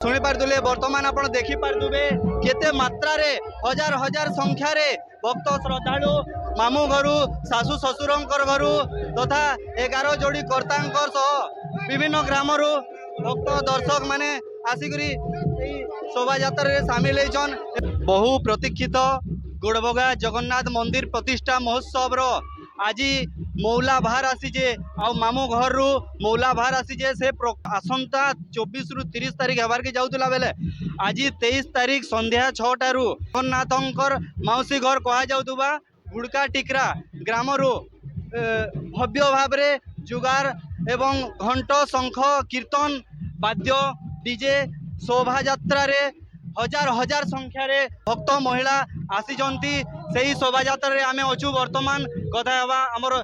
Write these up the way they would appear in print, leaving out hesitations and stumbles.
शुणी पारे बर्तमान आप देखी पारे केते मात्रा रे हजार हजार संख्यार भक्त श्रद्धालु मामू घर शाशु शशुर घर तथा 11 जोड़ी कर्ता विभिन्न ग्राम भक्त दर्शक माने आसिक शोभा यात्रा सामिल होइछन। बहु प्रतीक्षित गोड़बगा जगन्नाथ मंदिर प्रतिष्ठा महोत्सव रो आज मौला भार आसीजे आ मामू घर रु मौला भार आसीजे से आसंता 24 रु 30 तारीख हबार के जाउतला बेले आज 23 तारीख संध्या 6टा रु जगन्नाथंकर मौसी घर कहा जाउतबा गुड़का टिकरा ग्राम रु भव्य भाव रे जुगार एवं घंट शंख कीर्तन वाद्य डीजे शोभा यात्रा रे हजार हजार संख्यार भक्त महिला आसीचंती सही शोभा यात्रा आम अच्छु बर्तमान कथा हवा आमर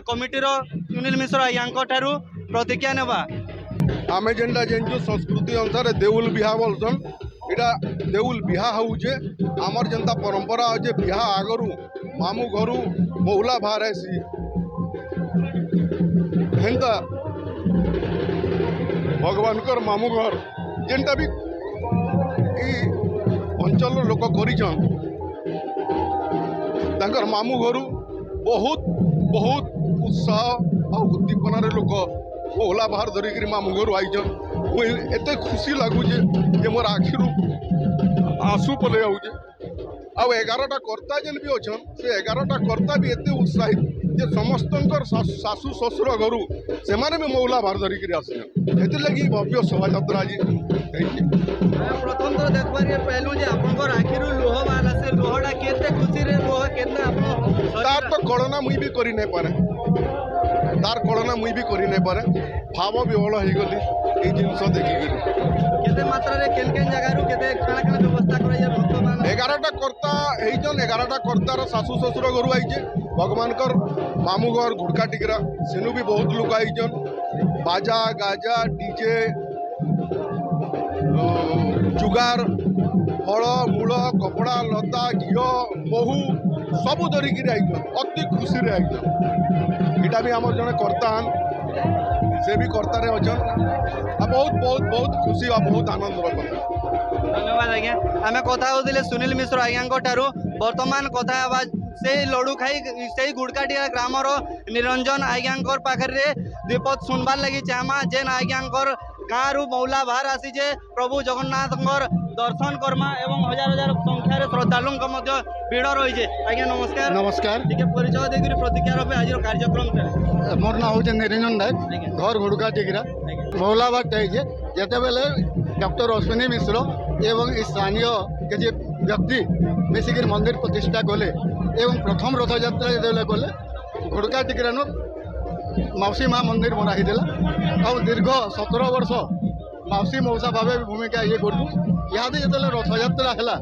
कमिटीर सुनील मिश्र यांको ठारू प्रतिज्ञा नेबा। आमे जेनटा जेनजु संस्कृति अनुसार देउल बिहा बोलसन इटा देउल बिहा होउजे आमर जनता परंपरा होजे बिहा आगरू मामू घरू मौला भार आसी हेंता भगवानकर मामू घर जेनटा भी अंचल लोक करिछन तांकर मामू घरू बहुत बहुत उत्साह और उद्दीपनार लोक मौला बाहर धरिक मामू घर आईछन मुझे एत खुशी लगुचे जे मोर आखिरू आंसू पलि आउचे आउ 11टा कर्ता जेन भी अच्छन से 11टा कर्ता भी एत उत्साहित जे समस्तंकर शाशु शशुर घरू से भी मौला बाहर धरिक आसन एथि लगी भव्य शोभा यात्रा आज प्रथम तो देखबार पहलू जे आपनकर आखिरू लोह बाला से लोहडा केते खुशी रे लोह केते आपन तार तो कल्पना मुई भी करि नै पारे तार कल्पना मुई भी करि नै पारे भाव विहल हो गली ए जिनस देखि केते मात्रा रे केन केन जगह रु केते काना काना व्यवस्था करे जे भक्तमान 11टा कर्ता एजन 11टा कर्तार शाशु शशुर घर आईचे भगवानकर मामू घर गुड़का टिकरा सेनु भी बहुत लोग आईजन बाजा गाजा डीजे जुगार फल मूल कपड़ा लता घीओ महू सबू धरिक आईजन अति खुशी आईजन इटा भी आम जड़े कर्तान से भी कर्तार अच्छन बहुत बहुत बहुत खुशी और बहुत आनंद कथा। धन्यवाद आज्ञा आम कथा होते सुनील मिश्र आज्ञा ठारू बर्तमान कथा से लड़ू खाई से गुड़काटिया ग्रामर निरंजन आज्ञा पाखे विपद सुनबार लगी चाहमा जेन आज्ञा गाँ रु मौला भार आसीजे प्रभु जगन्नाथ दर्शन करमा एवं हजार हजार संख्यार श्रद्धालु भिड़ रही है। आज्ञा नमस्कार। नमस्कार परिचय देकर प्रतिज्ञा रखे आज कार्यक्रम मोर ना हूँ निरंजन नायक घर घुड़का टिकरा मौला भार चाहिए जिते बेले डॉक्टर अश्विनी मिश्र एवं स्थानीय किसी व्यक्ति मिसिक मंदिर प्रतिष्ठा कले एवं प्रथम रथ यात्रा जो गले घुड़का टिकरानु मौसी माँ मंदिर बनाई और दीर्घ 17 वर्ष मौसी मौसा भाव भूमिका ये करूँ इहादे जो रथ यात्रा है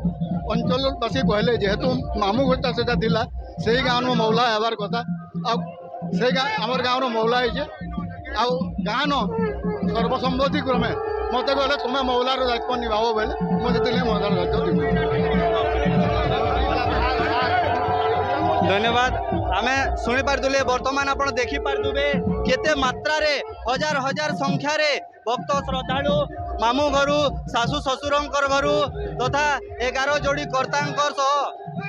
अंचलवासी कहले जेहेतु मामू घरटा से गाँव मौला हबार कथा से आमर गाँव मौला है गाँ न सर्वसम्मति क्रमे मत कहले तुम्हें मौलार दायित्व निभाव बेले मुझे मौलार दायित्व धन्यवाद आम शुणी पारे बर्तमान आप देखी पारे केते मात्रा रे हजार हजार संख्यार भक्त श्रद्धालु मामू घर शाशु शशुर घर तथा 11 जोड़ी कर्ता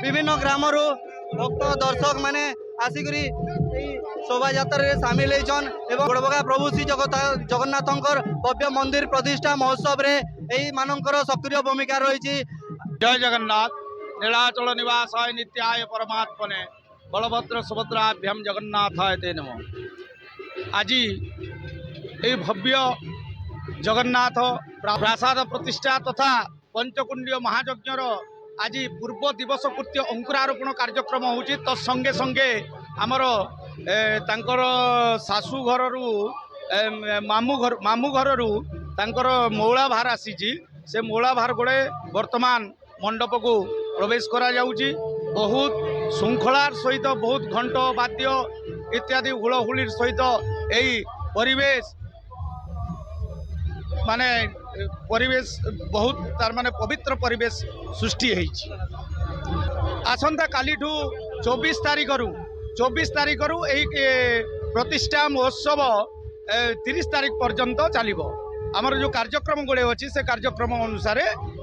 विभिन्न ग्राम भक्त दर्शक माने आसिक शोभा यात्रा सामिल होइछन एवं गोड़बगा प्रभु श्री जगन्नाथंकर भव्य मंदिर प्रतिष्ठा महोत्सव रे एही मानकर सक्रिय भूमिका रही। जय जगन्नाथ नीलाचल निवासाय नित्याय परमात्मने बलभद्र सुभद्राभ्याम जगन्नाथाय ते नमः। आज ये भव्य जगन्नाथ प्रासाद प्रतिष्ठा तथा पंचकुंडीय महायज्ञर आज पूर्व दिवस कृत्य अंकुरारोपण कार्यक्रम होची तो संगे संगे आमर तांकर शाशु घर मामू घर तांकर मौला भार आसीची से मौला भार गोड़े वर्तमान मंडप को प्रवेश करा जाउची बहुत श्रृंखलार सहित बहुत घंट वाद्य इत्यादि हुलहुलिर सहित यही परिवेश माने परिवेश बहुत तार माने पवित्र परिवेश सृष्टि होईची। आसंता कालीठू 24 तारीख रु यही प्रतिष्ठा महोत्सव 30 तारीख पर्यंत चलिबो आमर जो कार्यक्रम गुड़े अच्छी से कार्यक्रम अनुसार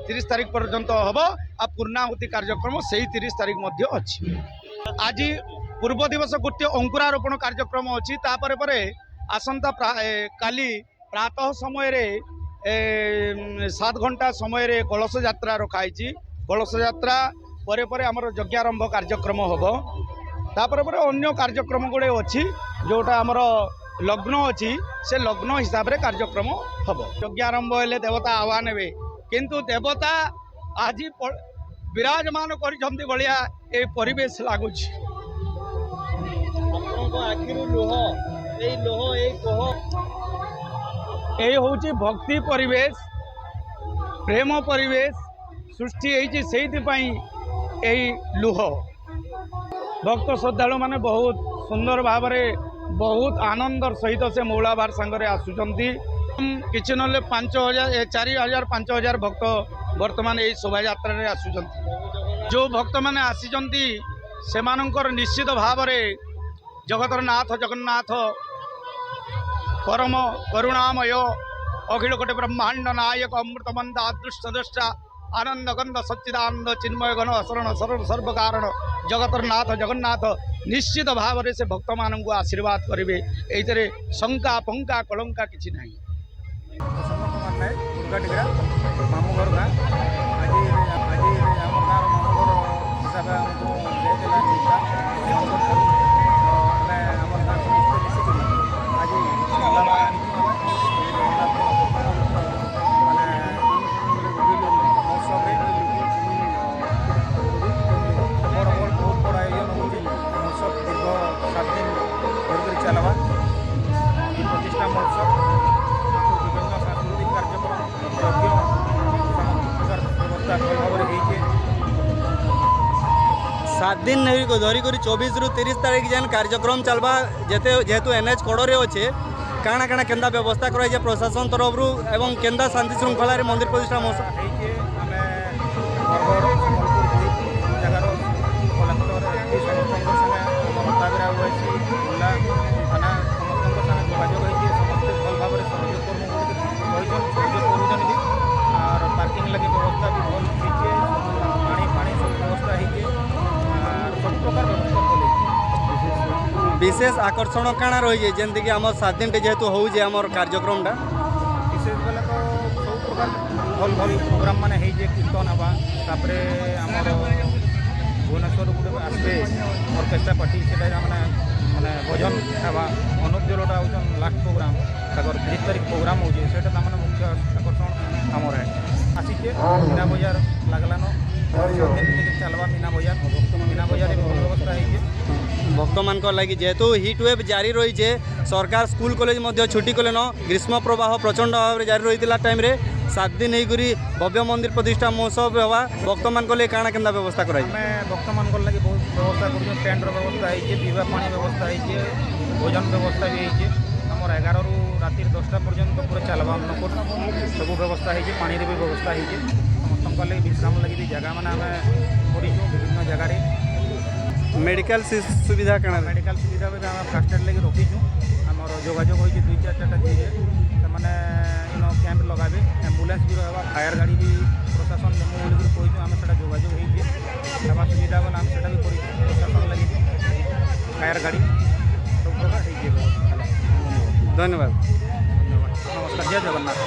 30 तारीख पर्यंत हम आ पूर्णाहुति कार्यक्रम से 30 तारीख मध्य अच्छी। आज पूर्व दिवस गोटे अंकुरारोपण कार्यक्रम अच्छी तापर पर आसंता काली प्रातः समय 7 घंटा समय कलश यात्रा रखाई। कलश यात्रा परे परे आमर यज्ञारंभ कार्यक्रम हम तापर पर अन्य कार्यक्रम गुड़े अच्छी जोटा आमर लग्न अच्छी से लग्न हिसाब रे कार्यक्रम हम। यज्ञारंभ हेले देवता आह्वान हे किंतु देवता आज विराजमान कर भलिया ए परिवेश लगुच। ये हूँ भक्ति परिवेश प्रेम परिवेश सृष्टि होती लुह भक्त श्रद्धालु माने बहुत सुंदर भाव बहुत आनंदर सहित से मौलाभार सांगरे आसुचंती। किछि नले 5000 4000 5000 भक्त वर्तमान यही शोभा यात्रा रे आसुचंती। जो भक्त माने आसीचंती सेमानंकर निश्चित भाव जगतर नाथ जगन्नाथ परम करुणामय अखिल कोटि ब्रह्मांड नायक अमृतमंद अदृष्ट दृष्टा आनंद गंध सच्चिदानंद चिन्मय घन शरण शरण सर्वकारण जगतर नाथ जगन्नाथ निश्चित भाव से भक्त मान आशीर्वाद करेंगे। ये शंका पंका कलंका किसी ना दुर्गा टिगरा मामू घर गाँ आज आम गाँव मामू घर हिसाब से आमको देला आम गाँव समस्त मिसिक आज चलवा प्रतिष्ठा महोत्सव विभिन्न सांस्कृतिक कार्यक्रम यज्ञ समस्त व्यवस्था भल भाव 7 दिन धरिक 24 रु 30 तारीख जेन कार्यक्रम चलवा जेहेतु NH कड़े अच्छे काଣା काଣା केंदा व्यवस्था कराई प्रशासन तरफ एवं केंदा शांति श्रृंखला मंदिर प्रतिष्ठा पार्किंग लगे व्यवस्था भी भल पानी पानी सब व्यवस्था सब प्रकार व्यवस्था विशेष आकर्षण काଣା रही जेमती कि आम 7 दिन जेहेतु हो कार्यक्रम विशेष बेले तो सब प्रकार भल भल प्रोग्राम मान कीर्तन हवा तापर आमर भुवनेश्वर गोटे आसबे ऑर्केस्ट्रा पार्टी से माने भजन हवा अनुप जलोटा हूँ लास्ट प्रोग्राम ताकर 30 तारीख प्रोग्राम होता मुख्य आकर्षण आमर आसीचे मीना बजार लगलान चलवा मीना बजार भल व्यवस्था है भक्त मान लगी जेहेतु हिट वेव जारी रही है सरकार स्कूल कॉलेज छुट्टी कले ग्रीष्म प्रवाह प्रचंड भाव में जारी रही टाइम रे 7 दिन होकर भव्य मंदिर प्रतिष्ठा महोत्सव हवा भक्त मान काଣା केंदा व्यवस्था कराई भक्त मान लगे बहुत व्यवस्था कर टेंट व्यवस्था है पीवा पानी व्यवस्था है भोजन व्यवस्था भी है आमर 11 रु राति 10टा पर्यंत पूरा चलवा सब व्यवस्था है पानी भी व्यवस्था है समस्त लगे विश्राम लगे जगह मैंने आम कर विभिन्न जगार मेडिकल सुविधा काଣା मेडिकल सुविधा भी आम फास्ट एड लगे रखीचु आमर जोगाजोग हो 2-4टा दिए मैंने इन कैंप लगाबे एम्बुलेंस भी रहा फायर गाड़ी भी प्रशासन देमु बोली कही आम से जोगाजोग होवा सुविधा बोले आम से भी कर प्रशासन लगे फायर गाड़ी सब प्रकार हो धन्यवाद नमस्कार जय जगन्नाथ।